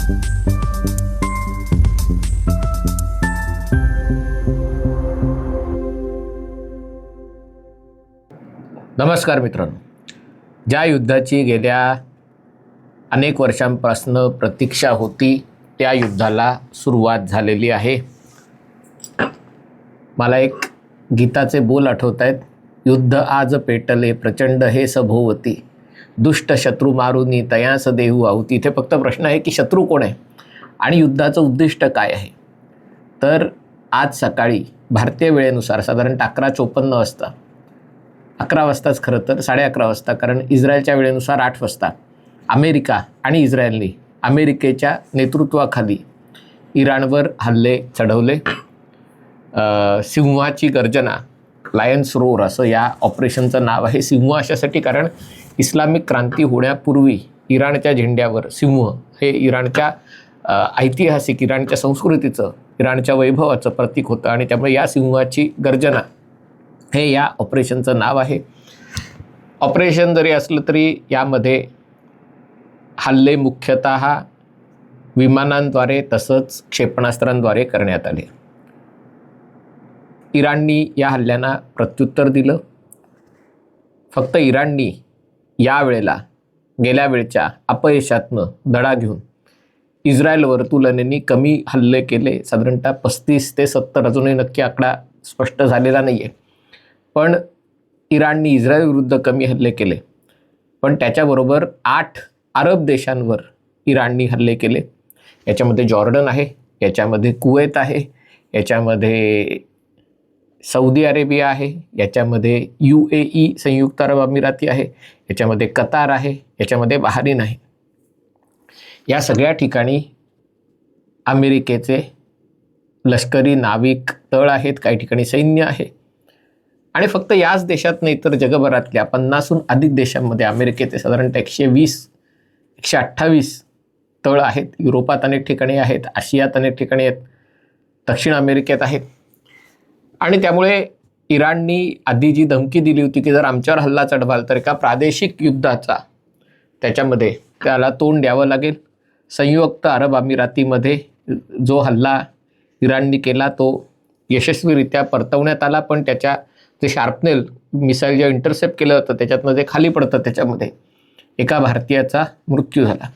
नमस्कार मित्रांनो, ज्या युद्धाची गेल्या अनेक वर्षांपासून प्रतीक्षा होती त्या युद्धाला सुरुवात झालेली आहे. मला एक गीताचे बोल आठवत आहेत. युद्ध आज पेटले प्रचंड हे सभोवती, दुष्ट शत्रू मारुनी तयास देहू आहुती. इथे फक्त प्रश्न आहे की शत्रू कोण आहे आणि युद्धाचं उद्दिष्ट काय आहे. तर आज सकाळी भारतीय वेळेनुसार साधारणतः 11:54 वाजता, 11 वाजताच खरं तर 11:30 वाजता, कारण इस्रायलच्या वेळेनुसार 8 वाजता अमेरिका आणि इस्रायलने अमेरिकेच्या नेतृत्वाखाली इराणवर हल्ले चढवले. सिंहाची गर्जना, लायन्स रोर असं या ऑपरेशनचं नाव आहे. सिंह अशासाठी कारण इस्लामिक क्रांती होण्यापूर्वी इराणच्या झेंड्यावर सिंह हे इराणच्या ऐतिहासिक इराणच्या संस्कृतीचं, इराणच्या वैभवाचं प्रतीक होतं आणि त्यामुळे या सिंहाची गर्जना हे या ऑपरेशनचं नाव आहे. ऑपरेशन जरी असलं तरी यामध्ये हल्ले मुख्यतः विमानांद्वारे तसंच क्षेपणास्त्रांद्वारे करण्यात आले. इराणनी या हल्ल्यांना प्रत्युत्तर दिलं. फक्त इराणनी यावेळेला गेल्या वेळच्या अपयशातनं धडा घेऊन इस्रायलवर तुलनेने कमी हल्ले केले. साधारणतः 35 ते 70, अजूनही नक्की आकडा स्पष्ट झालेला नाही आहे. पण इराणनी इस्रायल विरुद्ध कमी हल्ले केले. पण त्याच्याबरोबर 8 अरब देशांवर इराणनी हल्ले केले. याच्यामध्ये जॉर्डन आहे, याच्यामध्ये कुवेत आहे, याच्यामध्ये सौदी अरेबिया आहे, याच्यामध्ये UAE संयुक्त अरब अमिराती आहे, याच्यामध्ये कतार आहे, याच्यामध्ये बहारीन आहे. या सगळ्या ठिकाणी अमेरिकेचे लष्करी नाविक तळ आहेत, काही ठिकाणी सैन्य आहे. आणि फक्त याच देशात नाही तर जगभरातल्या 50हून अधिक देशांमध्ये अमेरिकेचे साधारणतः 120-128 तळ आहेत. युरोपात अनेक ठिकाणी आहेत, आशियात अनेक ठिकाणी आहेत, दक्षिण अमेरिकेत आहेत. आणि त्यामुळे इराणनी आधी जी धमकी दिली होती की जर आमच्यावर हल्ला चढवाल तर एका प्रादेशिक युद्धाचा त्याच्यामध्ये त्याला तोंड द्यावं लागेल. संयुक्त अरब अमिरातीमध्ये जो हल्ला इराणनी केला तो यशस्वीरित्या परतवण्यात आला. पण त्याच्या जे शार्पनेल मिसाईल जे इंटरसेप्ट केलं होतं त्याच्यातनं जे खाली पडतं त्याच्यामध्ये एका भारतीयाचा मृत्यू झाला.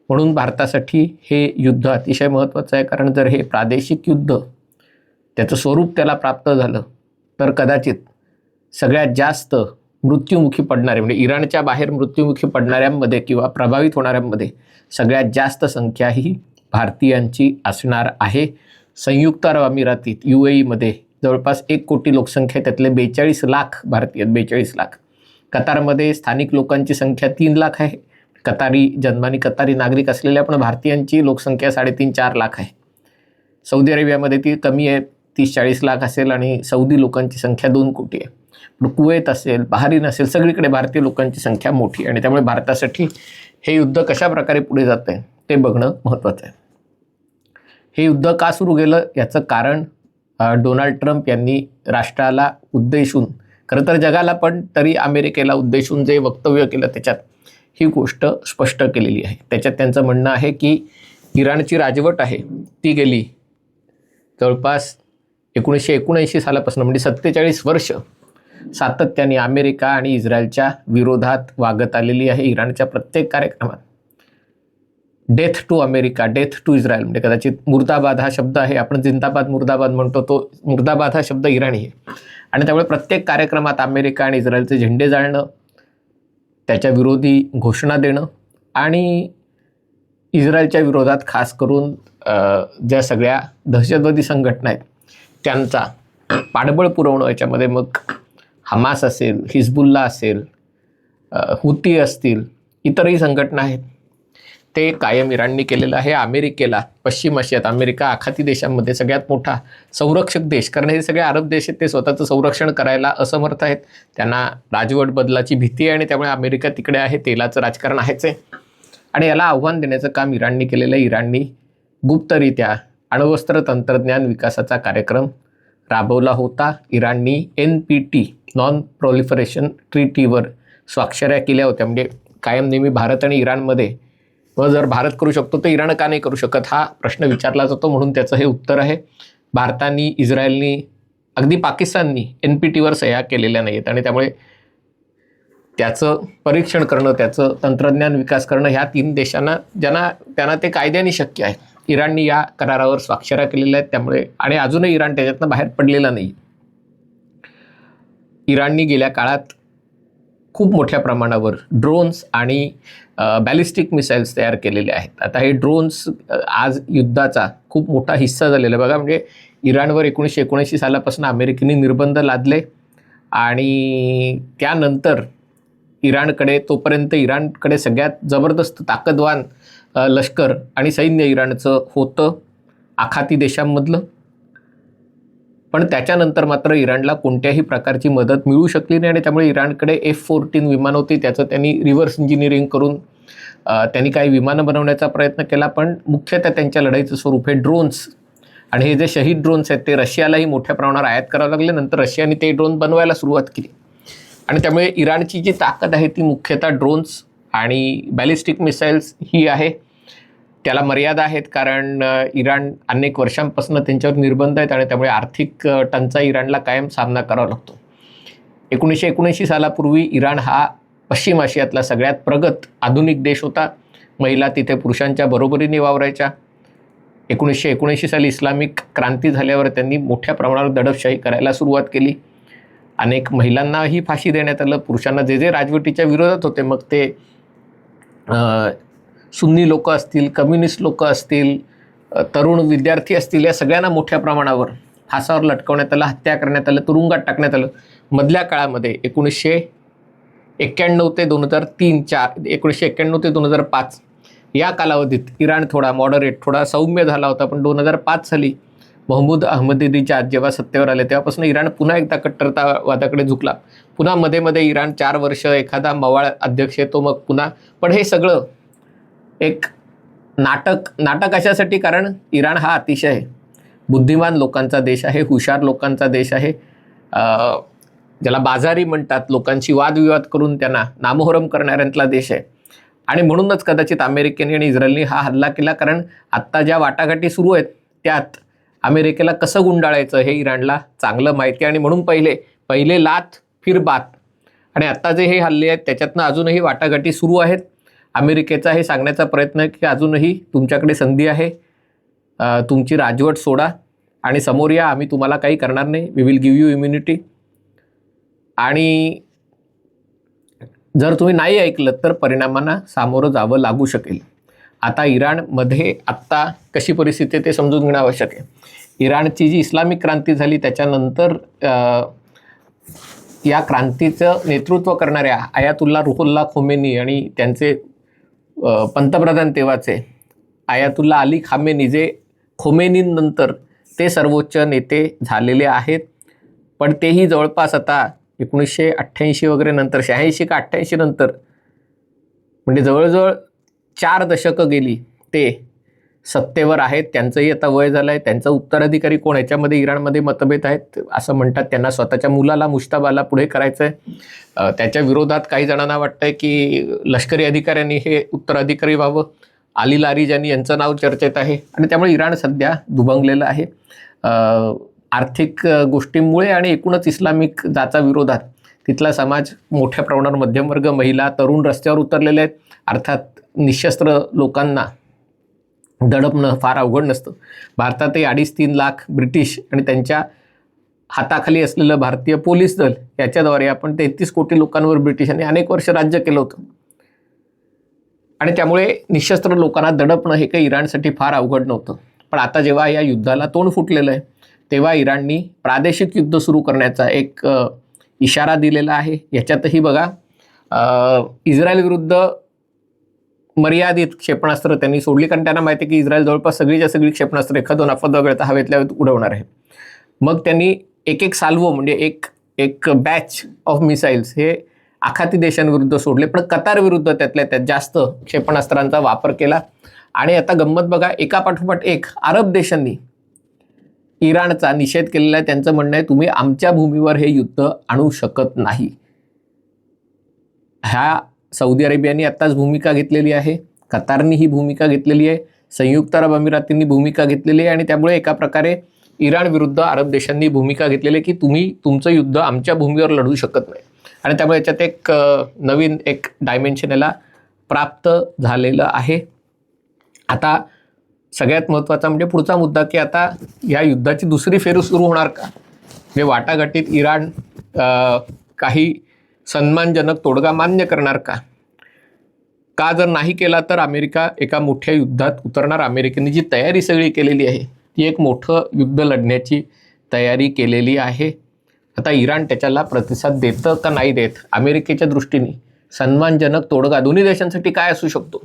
म्हणून भारतासाठी हे युद्ध अतिशय महत्त्वाचं आहे. कारण जर हे प्रादेशिक युद्ध त्याचं स्वरूप त्याला प्राप्त झालं तर कदाचित सगळ्यात जास्त मृत्युमुखी पडणारे, म्हणजे इराणच्या बाहेर मृत्युमुखी पडणाऱ्यांमध्ये किंवा प्रभावित होणाऱ्यांमध्ये सगळ्यात जास्त संख्या ही भारतीयांची असणार आहे. संयुक्त अरब अमिरातीत UAEमध्ये जवळपास 1 कोटी लोकसंख्या, त्यातले 42 लाख भारतीय आहेत. 42 लाख. कतारमध्ये स्थानिक लोकांची संख्या 3 लाख आहे. कतारी जन्मानी कतारी नागरिक असलेल्या पण भारतीयांची लोकसंख्या 3.5-4 लाख आहे. सौदी अरेबियामध्ये ती कमी आहे, 30-40 लाख असेल आणि सौदी लोकांची संख्या 2 कोटी आहे. पण कुवेत असेल, बहारीन असेल, सगळीकडे भारतीय लोकांची संख्या मोठी आहे. आणि त्यामुळे भारतासाठी हे युद्ध कशा प्रकारे पुढे जातं आहे ते बघणं महत्त्वाचं आहे. हे युद्ध का सुरू केलं याचं कारण डोनाल्ड ट्रम्प यांनी राष्ट्राला उद्देशून, खरं तर जगाला पण तरी अमेरिकेला उद्देशून जे वक्तव्य केलं त्याच्यात ही गोष्ट स्पष्ट केलेली आहे. त्याच्यात त्यांचं म्हणणं आहे की इराणची राजवट आहे ती गेली जवळपास 1979 सालापासून, म्हणजे 47 वर्ष सातत्याने अमेरिका आणि इस्रायलच्या विरोधात वागत आलेली आहे. इराणच्या प्रत्येक कार्यक्रमात death to America, death to Israel, म्हणजे कदाचित मुर्दाबाद हा शब्द आहे, आपण जिंदाबाद मुर्दाबाद म्हणतो, तो मुर्दाबाद हा शब्द इराणी आहे. आणि त्यामुळे प्रत्येक कार्यक्रमात अमेरिका आणि इस्रायलचे झेंडे जाळणं, त्याच्या विरोधी घोषणा देणं आणि इस्रायलच्या विरोधात खास करून ज्या सगळ्या दहशतवादी संघटना आहेत त्यांचा पाठबळ पुरवणं. याच्यामध्ये मग हमास असेल, हिजबुल्ला असेल, हुती असतील, इतरही संघटना आहेत, ते कायम इराणनी केलेलं आहे. अमेरिकेला, पश्चिम आशियात अमेरिका आखाती देशांमध्ये सगळ्यात मोठा संरक्षक देश, कारण हे सगळे अरब देश आहेत ते स्वतःचं संरक्षण करायला असमर्थ आहेत. त्यांना राजवट बदलाची भीती आहे आणि त्यामुळे अमेरिका तिकडे आहे, तेलाचं राजकारण आहेच आहे. आणि याला आव्हान देण्याचं काम इराणनी केलेलं आहे. इराणनी गुप्तरित्या अण्वस्त्र तंत्रज्ञान विकासाचा कार्यक्रम राबवला होता. इराणनी NPT नॉन प्रोलिफरेशन ट्रीटीवर स्वाक्षऱ्या केल्या होत्या. म्हणजे कायम नेहमी भारत आणि इराणमध्ये व जर भारत करू शकतो तर इराण का नाही करू शकत, हा प्रश्न विचारला जातो. म्हणून त्याचं हे उत्तर आहे, भारतानी, इस्रायलनी, अगदी पाकिस्ताननी NPTवर सह्या केलेल्या नाही आहेत आणि त्यामुळे त्याचं परीक्षण करणं, त्याचं तंत्रज्ञान विकास करणं ह्या 3 देशांना त्यांना ते कायद्याने शक्य आहे. इराणनी या करारावर स्वाक्षऱ्या केलेल्या आहेत, त्यामुळे आणि अजूनही इराण त्याच्यातनं बाहेर पडलेला नाही. इराणनी गेल्या काळात खूप मोठ्या प्रमाणावर ड्रोन्स आणि बॅलिस्टिक मिसाईल्स तयार केलेले आहेत. आता हे ड्रोन्स आज युद्धाचा खूप मोठा हिस्सा झालेला आहे. बघा, म्हणजे इराणवर 1979 सालापासून अमेरिकेने निर्बंध लादले आणि त्यानंतर तोपर्यंत इराणकडे सगळ्यात जबरदस्त ताकदवान लष्कर आणि सैन्य इराणचं होतं आखाती देशांमधलं. पण त्याच्यानंतर मात्र इराणला कोणत्याही प्रकारची मदत मिळू शकली नाही आणि त्यामुळे इराणकडे F-14 विमान होती. त्याचं त्यांनी रिव्हर्स इंजिनिअरिंग करून त्यांनी काही विमानं बनवण्याचा प्रयत्न केला, पण मुख्यतः त्यांच्या लढाईचं स्वरूप हे ड्रोन्स आणि हे जे शहीद ड्रोन्स आहेत ते रशियालाही मोठ्या प्रमाणावर आयात करावं लागले. नंतर रशियाने ते ड्रोन बनवायला सुरुवात केली आणि त्यामुळे इराणची जी ताकद आहे ती मुख्यतः ड्रोन्स आणि बॅलिस्टिक मिसाईल्स ही आहे. त्याला मर्यादा आहेत, कारण इराण अनेक वर्षांपासून त्यांच्यावर निर्बंध आहेत आणि त्यामुळे आर्थिक टंचाई इराणला कायम सामना करावा लागतो. 1979 सालापूर्वी इराण हा पश्चिम आशियातला सगळ्यात प्रगत आधुनिक देश होता. महिला तिथे पुरुषांच्या बरोबरीने वावरायच्या. 1979 साली इस्लामिक क्रांती झाल्यावर त्यांनी मोठ्या प्रमाणावर दडपशाही करायला सुरुवात केली. अनेक महिलांनाही फाशी देण्यात आलं. पुरुषांना जे राजवटीच्या विरोधात होते, मग ते सुन्नी लोक असतील, कम्युनिस्ट लोक असतील, तरुण विद्यार्थी असतील, या सगळ्यांना मोठ्या प्रमाणावर फासावर लटकवण्यात आलं, हत्या करण्यात आलं, तुरुंगात टाकण्यात आलं. मधल्या काळामध्ये 1991 ते 2003-4 1991 ते 2005 या कालावधीत इराण थोडा मॉडरेट, थोडा सौम्य झाला होता. पण 2005 साली महमूद अहमदीनेजाद जेव्हा सत्तेवर आले तेव्हापासून इराण पुन्हा एकदा कट्टरतावादाकडे झुकला. पुन्हा मध्ये इराण 4 वर्ष एखादा मवाळ अध्यक्ष येतो, मग पुन्हा. पण हे सगळं एक नाटक अशासाठी, कारण इराण हा अतिशय बुद्धिमान लोकांचा देश आहे, हुशार लोकांचा देश आहे, ज्याला बाजारी म्हणतात, लोकांशी वादविवाद करून त्यांना नामोहरम करणाऱ्यांतला देश आहे. आणि म्हणूनच कदाचित अमेरिकेने आणि इस्रायलने हा हल्ला केला, कारण आत्ता ज्या वाटाघाटी सुरू आहेत त्यात अमेरिकेला कसं गुंडाळायचं हे इराणला चांगलं माहिती आहे. आणि म्हणून पहिले लात फिर बात, आणि आत्ता जे हे हल्ले आहेत त्याच्यातनं अजूनही वाटाघाटी सुरू आहेत. अमेरिकेचा हे सांगण्याचा प्रयत्न आहे की अजूनही तुमच्याकडे संधी आहे, तुमची राजवट सोडा आणि समोर या, आम्ही तुम्हाला काही करणार नाही, we will give you immunity. आणि जर तुम्ही नाही ऐकलं तर परिणामांना सामोरं जावं लागू शकेल. आता इराणमध्ये आत्ता कशी परिस्थिती आहे ते समजून घेणं आवश्यक आहे. इराणची जी इस्लामिक क्रांती झाली त्याच्यानंतर या क्रांतीचं नेतृत्व करणाऱ्या आयातुल्ला रुहुल्ला खोमेनी आणि त्यांचे पंतप्रधान तेव्हाचे आयातुल्ला अली खामेनी, जे खोमेनींनंतर ते सर्वोच्च नेते झालेले आहेत. पण तेही जवळपास आता 1988 वगैरे नंतर, 86 का 88 नंतर, म्हणजे जवळजवळ 4 दशकं गेली ते सत्तेवर आहेत. त्यांचंही आता वय झालं आहे. त्यांचा उत्तराधिकारी कोण, याच्यामध्ये इराणमध्ये मतभेद आहेत. असं म्हणतात त्यांना स्वतःच्या मुलाला, मुश्ताबाला पुढे करायचं आहे. त्याच्या विरोधात काही जणांना वाटतंय की लष्करी अधिकाऱ्यांनी हे उत्तराधिकारी व्हावं. अली लारिजानी यांचं नाव चर्चेत आहे आणि त्यामुळे इराण सध्या दुभंगलेलं आहे. आर्थिक गोष्टींमुळे आणि एकूणच इस्लामिक जाचा विरोधात तिथला समाज मोठ्या प्रमाणावर, मध्यमवर्ग, महिला, तरुण रस्त्यावर उतरलेले आहेत. अर्थात निशस्त्र लोकांना दडपणं फार अवघड नसतं. भारतातही 2.5-3 लाख ब्रिटिश आणि त्यांच्या हाताखाली असलेलं भारतीय पोलीस दल याच्याद्वारे आपण 33 कोटी लोकांवर ब्रिटिशांनी अनेक वर्ष राज्य केलं होतं. आणि त्यामुळे निशस्त्र लोकांना दडपणं हे काही इराणसाठी फार अवघड नव्हतं. पण आता जेव्हा या युद्धाला तोंड फुटलेलं आहे तेव्हा इराणनी प्रादेशिक युद्ध सुरू करण्याचा एक इशारा दिलेला आहे. याच्यातही बघा, इस्रायल विरुद्ध मर्यादित क्षेपणास्त्र त्यांनी सोडली, कारण त्यांना माहिती आहे की इस्रायल जवळपास सगळीच्या सगळी क्षेपणास्त्र एखादं अफवा वगळता हवेतल्या उडवणार आहे. मग त्यांनी एक साल्वो, म्हणजे एक बॅच ऑफ मिसाईल्स हे आखाती देशांविरुद्ध सोडले, पण कतार विरुद्ध त्यातल्या त्यात जास्त क्षेपणास्त्रांचा वापर केला. आणि आता गंमत बघा, एकापाठोपाठ एक अरब देशांनी इराणचा निषेध केलेला आहे. त्यांचं म्हणणं आहे, तुम्ही आमच्या भूमीवर हे युद्ध आणू शकत नाही. ह्या सौदी अरेबियाने आत्ताच भूमिका घेतलेली आहे. कतारनी ही भूमिका घेतलेली आहे, संयुक्त अरब अमिरातींनी भूमिका घेतलेली आहे आणि त्यामुळे एका प्रकारे इराण विरुद्ध अरब देशांनी भूमिका घेतलेली आहे की तुम्ही तुमचं युद्ध आमच्या भूमीवर लढू शकत नाही. आणि त्यामुळे याच्यात एक नवीन एक डायमेन्शन याला प्राप्त झालेलं आहे. आता सगळ्यात महत्त्वाचा म्हणजे पुढचा मुद्दा की आता या युद्धाची दुसरी फेरी सुरू होणार का? म्हणजे वाटाघाटीत इराण काही सन्मानजनक तोडगा मान्य करणार का? का जर नाही केला तर अमेरिका एका मोठ्या युद्धात उतरणार. अमेरिकेने जी तयारी सगळी केलेली आहे ती एक मोठं युद्ध लढण्याची तयारी केलेली आहे. आता इराण त्याच्याला प्रतिसाद देतं का नाही देत, अमेरिकेच्या दृष्टीने सन्मानजनक तोडगा दोन्ही देशांसाठी काय असू शकतो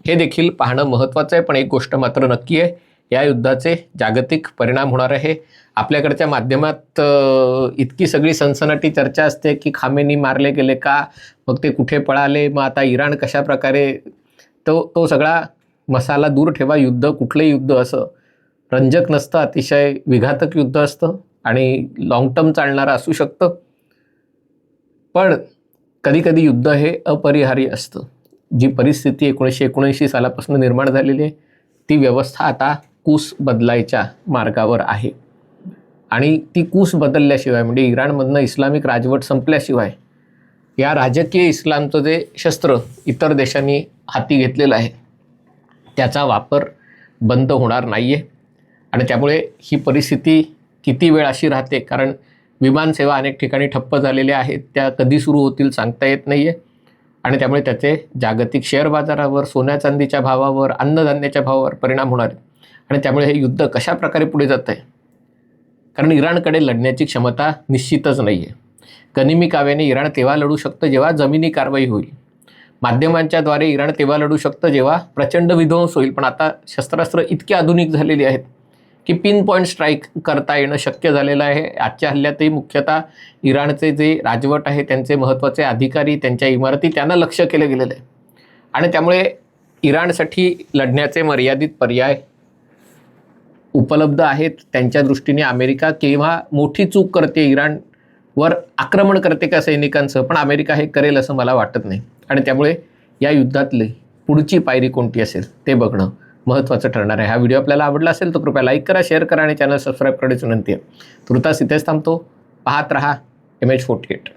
हे देखील पाहणं महत्त्वाचं आहे. पण एक गोष्ट मात्र नक्की आहे, या युद्धाचे जागतिक परिणाम होणार आहे. आपल्याकडच्या माध्यमात इतकी सगळी सनसनाटी चर्चा असते की खामेनी मारले गेले का, मग ते कुठे पळाले, मग आता इराण कशा प्रकारे, तो सगळा मसाला दूर ठेवा. युद्ध कुठलंही युद्ध असं रंजक नसतं, अतिशय विघातक युद्ध असतं आणि लाँग टर्म चालणारं असू शकतं. पण कधीकधी युद्ध हे अपरिहार्य असतं. जी परिस्थिती 1979 सालापासून निर्माण झालेली आहे ती व्यवस्था आता कूस बदलायच्या मार्गावर आहे आणि ती कूस बदलल्याशिवाय म्हणजे इराणमधनं इस्लामिक राजवट संपल्याशिवाय या राजकीय इस्लामचं जे शस्त्र इतर देशांनी हाती घेतलेलं आहे त्याचा वापर बंद होणार नाही आहे. आणि त्यामुळे ही परिस्थिती किती वेळ अशी राहते, कारण विमानसेवा अनेक ठिकाणी ठप्प झालेल्या आहेत, त्या कधी सुरू होतील सांगता येत नाही आहे. आणि त्यामुळे त्याचे जागतिक शेअर बाजारावर, सोन्या चांदीच्या भावावर, अन्नधान्याच्या भावावर परिणाम होणार आहे. आणि त्यामुळे हे युद्ध कशा प्रकारे पुढे जात आहे, कारण इराणकडे लढण्याची क्षमता निश्चितच नाही आहे. गनिमी काव्याने इराण तेव्हा लढू शकतं जेव्हा जमिनी कारवाई होईल, माध्यमांच्याद्वारे इराण तेव्हा लढू शकतं जेव्हा प्रचंड विध्वंस होईल. पण आता शस्त्रास्त्र इतकी आधुनिक झालेली आहेत की पिन पॉईंट स्ट्राईक करता येणं शक्य झालेलं आहे. आजच्या हल्ल्यातही मुख्यतः इराणचे जे राजवट आहे, त्यांचे महत्त्वाचे अधिकारी, त्यांच्या इमारती त्यांना लक्ष्य केलं गेलेलं आहे. आणि त्यामुळे इराणसाठी लढण्याचे मर्यादित पर्याय उपलब्ध आहेत. त्यांच्या दृष्टीने अमेरिका केव्हा मोठी चूक करते, इराणवर आक्रमण करते का सैनिकांचं, पण अमेरिका हे करेल असं मला वाटत नाही. आणि त्यामुळे या युद्धातली पुढची पायरी कोणती असेल ते बघणं महत्त्वाचं ठरणार आहे. हा व्हिडिओ आपल्याला आवडला असेल तर कृपया लाईक करा, शेअर करा आणि चॅनल सबस्क्राईब करण्याची विनंती आहे. तुर्तास इथेच थांबतो. पाहत रहा MH48.